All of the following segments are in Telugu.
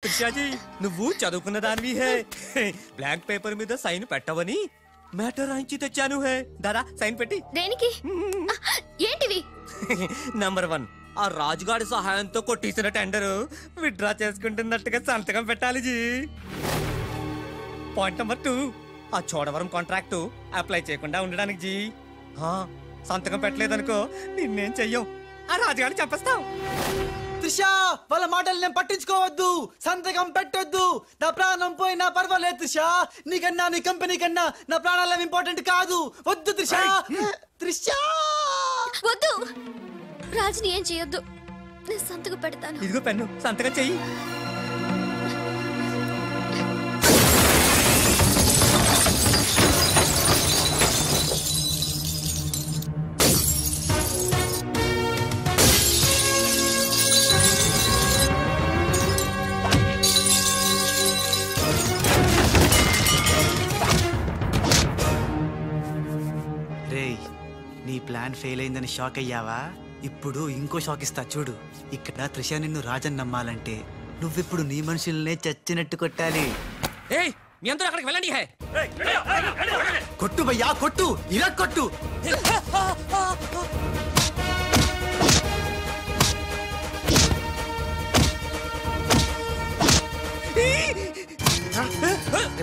త్రిషాజీ నువ్వు చదువుకున్న దానివి హే బ్లాంక్ పేపర్ మీద సైన్ పెట్టవని మ్యాటర్ రాయించి తెచ్చాను హే దాదా సైన్ పెట్టి దేనికి ఏంటివి నంబర్ 1 ఆ రాజుగాడి సహాయంతో కొట్టేసిన టెండర్ విత్డ్రా చేసుకుంటున్నట్టుగా సంతకం పెట్టాలి జీ. పాయింట్ నంబర్ 2 ఆ చోడవరం కాంట్రాక్ట్ అప్లై చేయకుండా ఉండడానికి జీ. సంతకం పెట్టలేదనుకో నిన్నేం చెయ్యం, ఆ రాజుగాడిని చంపేస్తాం. త్రిషా వాళ్ళ మాటలు నేను పట్టించుకోవద్దు, సంతకం పెట్టొద్దు. నా ప్రాణం పోయినా పర్వాలేదు త్రిషా, నీకన్నా నీ కంపెనీ కన్నా నా ప్రాణాలు ఇంపార్టెంట్ కాదు. వద్దు త్రిషా. త్రిషా వద్దు, రాజుని ఏం చేయొద్దు, నేను సంతకం పెడతాను. ఇదిగో పెన్ను, సంతకం చెయ్యి. నీ ప్లాన్ ఫెయిల్ అయిందని షాక్ అయ్యావా? ఇప్పుడు ఇంకో షాక్ ఇస్తా చూడు. ఇక్కడ త్రిష నిన్ను రాజన్ నమ్మాలంటే నువ్విప్పుడు నీ మనుషుల్నే చచ్చినట్టు కొట్టాలి. కొట్టు భయ్యా కొట్టు, ఇలా కొట్టు.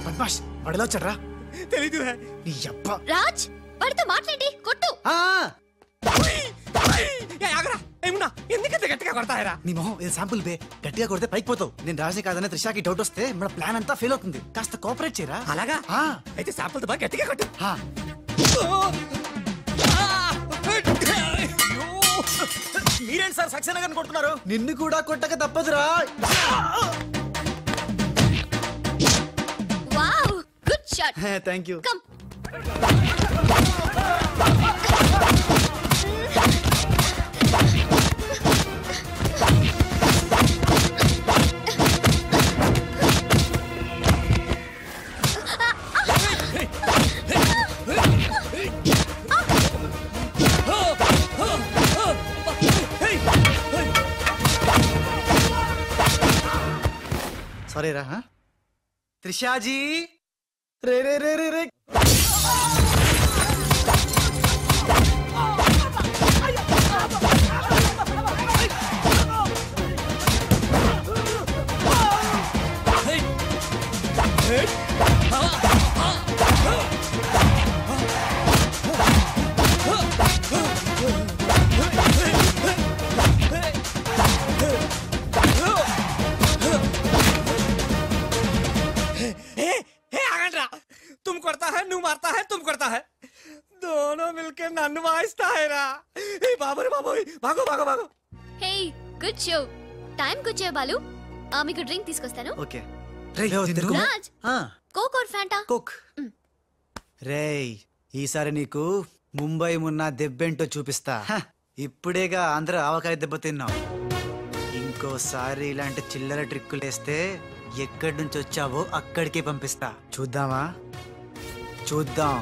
బద్మాష్ వాడిలో వచ్చాడ్రా. తెలీదు నీ అబ్బా. రాజ్ వాడితో మాట్లాడి కొట్టు. ఎందుకంత గట్టిగా కొడతాయరా? నీ మొహం ఇది శాంపుల్ బే, గట్టిగా కొడితే పైకి పోతావు. నేను రాజే కాదనే త్రిషాకి డౌట్ వస్తే మన ప్లాన్ అంతా ఫెయిల్ అవుతుంది. కాస్త కోఆపరేట్ చేయరా. అలాగా? అయితే శాంపుల్ తో బాగా గట్టిగా కొట్టు. మీరేంటి సార్ సక్సేనా గారిని కొడుతున్నారు? నిన్ను కూడా కొట్టక తప్పదురా. Wow good shot. Thank you. Come sorry రా. త్రిషాజీ రే రే రే రే రే. तुम करता है, नू मारता है, तुम करता है, दोनों मिलके नन्नु वाइस्ता है रा. बाबू रे बाबू, भागो भागो भागो. Hey good show. టైం కు వచ్చే బాలు, మీకు డ్రింక్ తీసుకొస్తాను. Okay. Raj Coke or Fanta? Coke. రేయ్ ఈసారి నీకు ముంబై మున్న దెబ్బేంటో చూపిస్తా. ఇప్పుడేగా ఆంధ్ర ఆవకాయ దెబ్బ తిన్నావు. ఇంకోసారి ఇలాంటి చిల్లర ట్రిక్కులేస్తే ఎక్కడి నుంచి వచ్చావో అక్కడికే పంపిస్తా. చూద్దామా? చూద్దాం.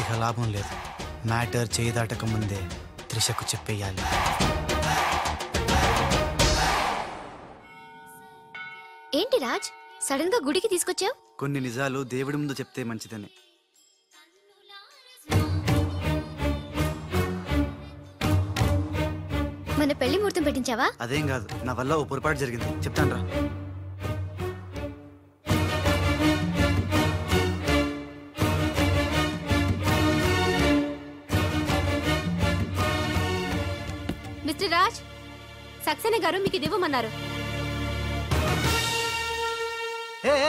ఇక లాభం లేదు. మ్యాటర్ చేయి దాటక ముందే త్రిషకు చెప్పేయాలి. ఏంటి రాజ్ సడన్ గా గుడికి తీసుకొచ్చావు? కొన్ని నిజాలు దేవుడి ముందు చెప్తే మంచిదని. మన పెళ్లి ముహూర్తం పెట్టించావా? అదేం కాదు, నా వల్ల ఓ పొరపాటు జరిగింది, చెప్తాను రా. మిస్టర్ రాజ్, సక్సేనా గారు మీకు ఇది ఇవ్వమన్నారు.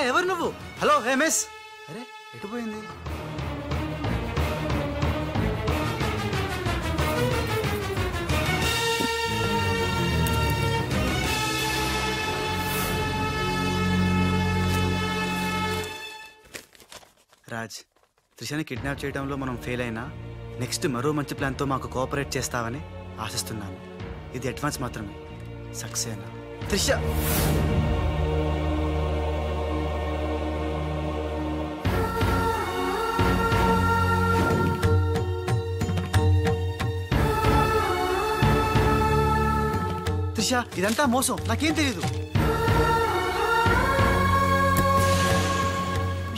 ఎవరు నువ్వు? Hello miss. అరే ఎటు పోయింది? రాజ్, త్రిషని కిడ్నాప్ చేయడంలో మనం ఫెయిల్ అయినా నెక్స్ట్ మరో మంచి ప్లాన్తో మాకు కోఆపరేట్ చేస్తావని ఆశిస్తున్నాను. ఇది అడ్వాన్స్ మాత్రమే. సక్సేనా త్రిష. త్రిష ఇదంతా మోసం, నాకేం తెలియదు.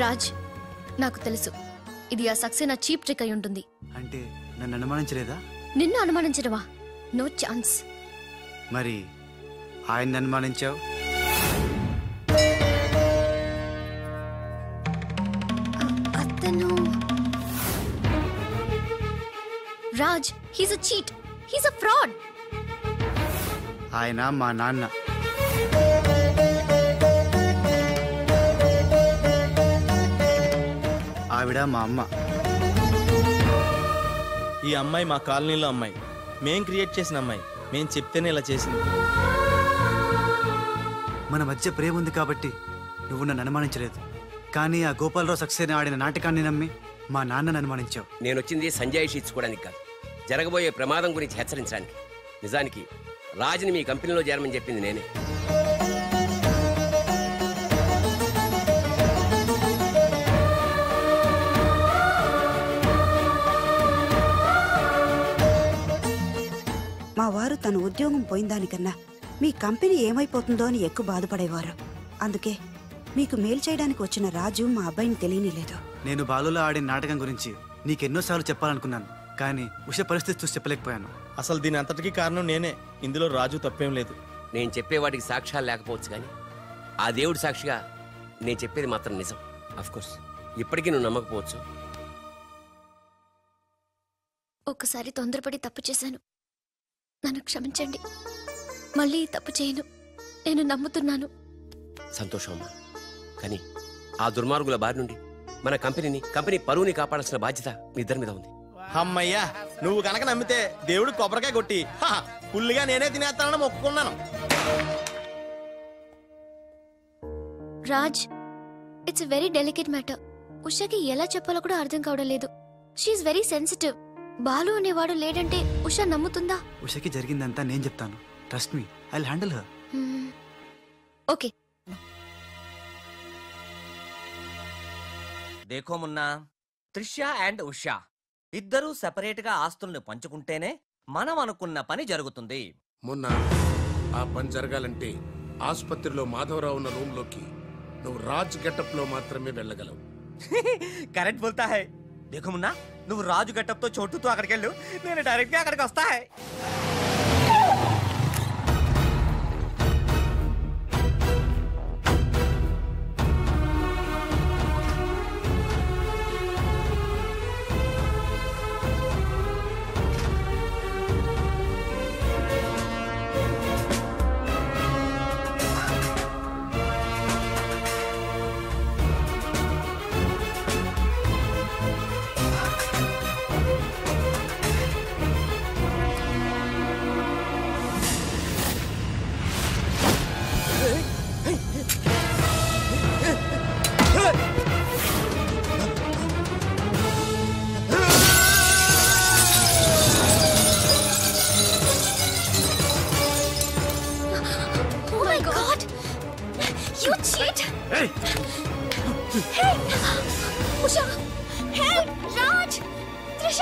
రాజ్, నాకు తెలుసు ఇది ఆ సక్సేనా చీప్ ట్రిక్ అయి ఉంటుంది. అంటే నన్ను అనుమానించలేదా? నిన్ను అనుమానించడమా? No chance. మరి ఆయన్ని అనుమానించావు? అతను Raj, he's a cheat, he's a fraud. ఆయన మా నాన్న. ఆవిడ మా అమ్మ. ఈ అమ్మాయి మా కాలనీలో అమ్మాయి, మేం క్రియేట్ చేసిన అమ్మాయి. మేం చెప్తేనే ఇలా చేసింది. మన మధ్య ప్రేమ ఉంది కాబట్టి నువ్వు నన్ను అనుమానించలేదు. కానీ ఆ గోపాలరావు సక్సేనా ఆడిన నాటకాన్ని నమ్మి మా నాన్నను అనుమానించావు. నేను వచ్చింది సంజయ్ ఇచ్చుకోవడానికి కాదు, జరగబోయే ప్రమాదం గురించి హెచ్చరించడానికి. నిజానికి రాజుని మీ కంపెనీలో చేరమని చెప్పింది నేనే. మా వారు తన ఉద్యోగం పోయిందానికన్నా మీ కంపెనీ ఏమైపోతుందో అని ఎక్కువ బాధపడేవారు. అందుకే మీకు మేలు చేయడానికి వచ్చిన రాజు మా అబ్బాయిని తెలియనిలేదు. నేను బాలులో ఆడిన నాటకం గురించి నీకెన్నోసార్లు చెప్పాలనుకున్నాను, కానీ ఉష పరిస్థితి చూసి చెప్పలేకపోయాను. అసలు దీని అంతటికీ కారణం నేనే. ఇందులో రాజు తప్పేం లేదు. నేను చెప్పేవాడికి సాక్ష్యాలు లేకపోవచ్చు, కానీ ఆ దేవుడి సాక్షిగా నేను చెప్పేది మాత్రం నిజం. అఫ్కోర్స్ ఇప్పటికీ నువ్వు నమ్మకపోవచ్చు. ఒక్కసారి తొందరపడి తప్పు చేశాను, నన్ను క్షమించండి. మళ్ళీ తప్పు చేయను, నేను నమ్ముతున్నాను. సంతోషం అమ్మా, కానీ ఆ దుర్మార్గుల బారి నుండి మన కంపెనీ పరువుని కాపాడాల్సిన బాధ్యత మీ ఇద్దరి మీద ఉంది. అమ్మయ్యా, నువ్వు కనుక నమ్మితే దేవుడు కొబ్బరికాయ కొట్టి ఫుల్గా నేనే తినేస్తానని మొక్కుకున్నాను. Raj, it's a very delicate matter. ఉషకి ఎలా చెప్పాలో కూడా అర్థం కావడం లేదు. She is very sensitive. బాలు అనేవాడు లేడంటే ఉష నమ్ముతుందా? ఉషకి జరిగిందంతా నేను చెప్తాను. Trust me, I will handle her. Okay. దేఖో మున్నా, త్రిష అండ్ ఉషా ఇద్దరూ సెపరేట్ గా ఆస్తుల్ని పంచుకుంటేనే మనం అనుకున్న పని జరుగుతుంది. మొన్న ఆ పని జరగాలంటే ఆసుపత్రిలో మాధవరావు ఉన్న రూమ్ లోకి నువ్వు రాజ్ గెటప్ లో మాత్రమే వెళ్ళగలవు. కరెక్ట్ బోల్తా హై. దేఖో మున్నా, నువ్వు రాజు గెటప్ తో చోటుతో అక్కడికి వెళ్ళు, నేను డైరెక్ట్ గా అక్కడికి వస్తా హై. ఉషా, హెల్ప్! రాజ్, త్రిష!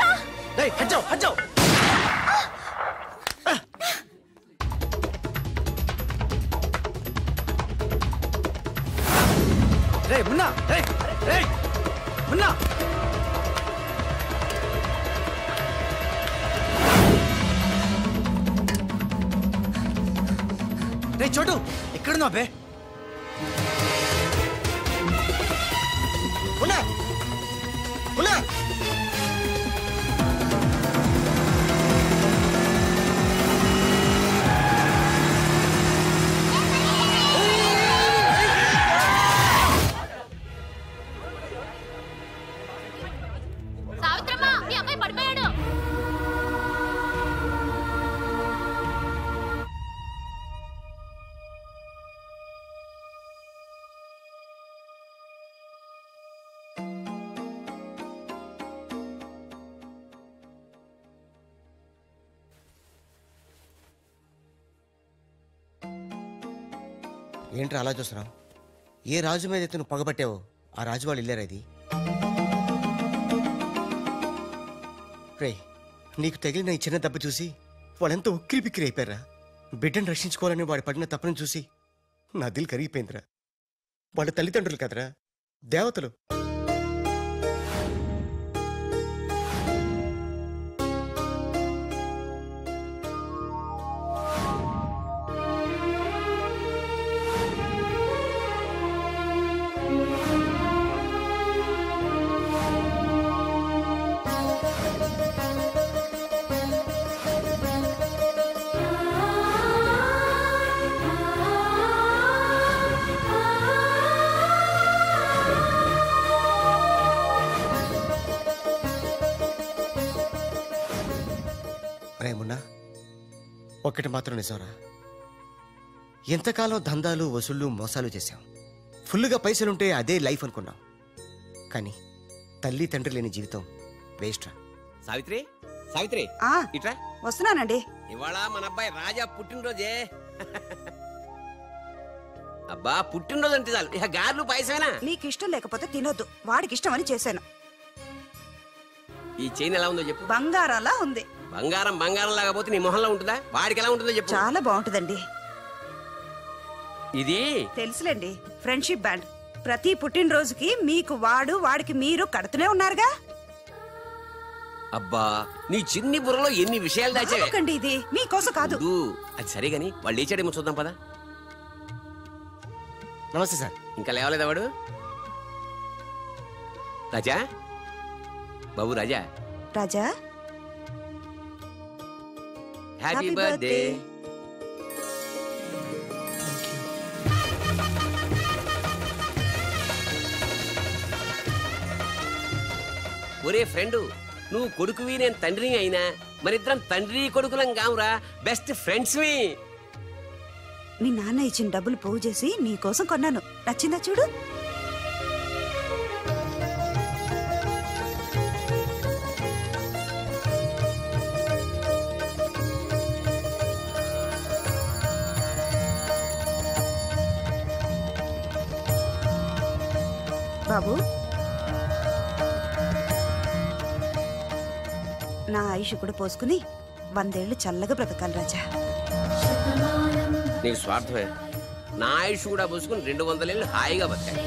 Hey, హట్ జాओ. రే మున్నా, రే మున్నా. రే చోటు, ఎక్కడున్నావు బే? మున్నా, మున్నా. సావిత్రమ్మ, మీ అమ్మాయి పడిపోయాడు. ఏంట్రా అలా చూస్తున్నావు? ఏ రాజు మీద అయితే నువ్వు పగబట్టావో ఆ రాజు వాళ్ళు ఇల్లేరా ఇది? రే, నీకు తగిలిన ఈ చిన్న దెబ్బ చూసి వాళ్ళెంత ఉక్కిరి బిక్కిరి అయిపోయారా. బిడ్డను రక్షించుకోవాలని వాడి పడిన తప్పును చూసి నా దిల్ కరిగిపోయిందిరా. వాళ్ళ తల్లిదండ్రులు కదరా, దేవతలు. రేమున్నా, ఒక్కటి మాత్రం నిజంరా, ఎంతకాలం దందాలు వసూళ్ళు మోసాలు చేశాం. ఫుల్గా పైసలుంటే అదే లైఫ్ అనుకున్నాం. కానీ తల్లి తండ్రి లేని జీవితం వేస్ట్ రా. సావిత్రి, సావిత్రి ఆ, ఇట్రా. వస్తున్నానండి. ఇవాళ మన అబ్బాయి రాజా పుట్టినరోజే. అబ్బా, పుట్టినరోజు అంటే చాలు ఇక గార్లు పాయసమేనా? మీకు ఇష్టం లేకపోతే తినొద్దు, వాడికి ఇష్టమని చేశాను. ఈ చైన్ ఎలా ఉందో చెప్పు. బంగారంలా ఉంది. బంగారం బంగారం లాగపోతే నీ మొహంలో ఉంటుందా? వాడికి ఎలా ఉంటుందో చెప్పు. చాలా బాగుంటుందండి. ఇది తెలుసులేండి, ఫ్రెండ్షిప్ బ్యాండ్. ప్రతి పుట్టినరోజుకి మీకు వాడు, వాడికి మీరు కడుతూనే ఉన్నారుగా. అబ్బా, నీ చిన్ని బుర్రలో ఎన్ని విషయాలు దాచావే. బాగుందండి, ఇది మీకోసం కాదు. వద్దు, అది సరే గాని వాళ్ళు లేచాడేమో చూద్దాం పదా. నమస్తే సార్. ఇంకా లేవలేదా వాడు? రాజా, బాబు రాజా, రాజా, హ్యాపీ Happy బర్త్డే. birthday. ఒరే ఫ్రెండు, నువ్వు కొడుకువి నేను తండ్రిని అయినా మరిద్దరం తండ్రి కొడుకులం కావురా, బెస్ట్ ఫ్రెండ్స్వి. మీ నాన్న ఇచ్చిన డబ్బులు పోగు చేసి నీకోసం కొన్నాను. నచ్చిందా చూడు. బాబు, నా ఆయుష్ కూడా పోసుకుని 100 ఏళ్ళు చల్లగా బ్రతకాలి రాజా. నీకు స్వార్థమే. నా ఆయుష్ కూడా పోసుకుని 200 ఏళ్ళు హాయిగా బతకాలి.